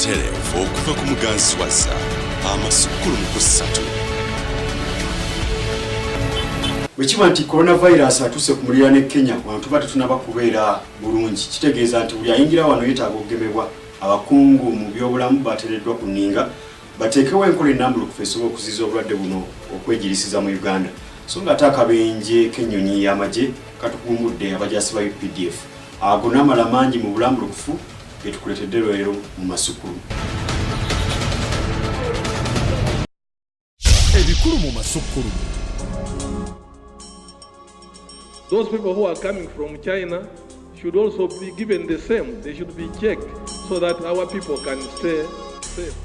obutereevu okuva ku muganzi wazza amasukulu mu kusatu. Bwekiba nti coronavirus atuse kumulira ne Kenya wantu bate tunaba kubeera bulungi kitegeeza nti buli ayingira wano yeetaaga okugemebwa. Abakungu mu byobulamu bateereddwa ku nninga bateekewo enkola ennambulukufu esobola okuziyiza obulwadde buno okwegirisiza mu Uganda. So nga ate akabenje k'ennyonyi y'amagye katukumbudde abajaasi ba UPDF. Ago n'amala mangi mu bulambulukufu ge tukuleetedde leero mu Masukulu. Ebikulu mu Masukulu. Those people who are coming from China should also be given the same. They should be checked so that our people can stay safe.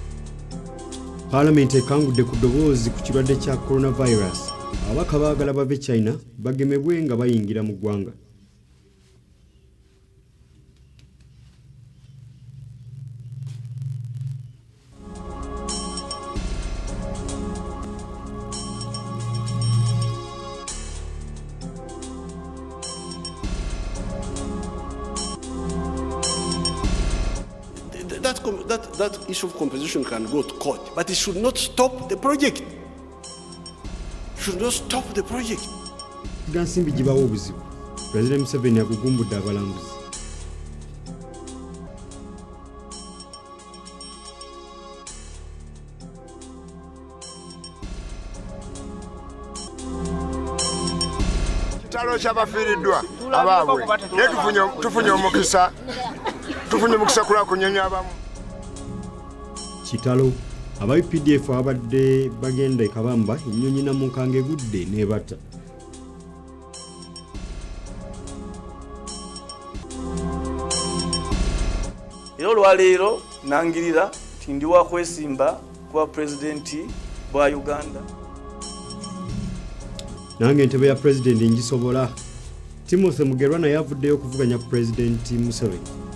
Parliament ekangudde ku ddoboozi ku kirwadde kya coronavirus. Ababaka baagala bave China bagemebwe nga bayingira mu ggwanga. That issue of compensation can go to court, but it should not stop the project. Should not stop the project. Gansimbi gibawo obuzibu. President Museveni agugumbudde abalambuzi. Kitalo ky'abafiiriddwa abaabwe naye tufunye omukisa kula kunyonyi abamu. Kitalo aba UPDF abadde bagenda e Kabamba ennyonyi namunkanga egudde n'ebata. Era olwaleero nangirira nti ndi wa kwesimba kwa pulezidenti bwa Uganda. Nange entebe ya pulezidenti ngisobola. Timothy Mugerwa naye avuddeyo okuvuganya pulezidenti Museveni.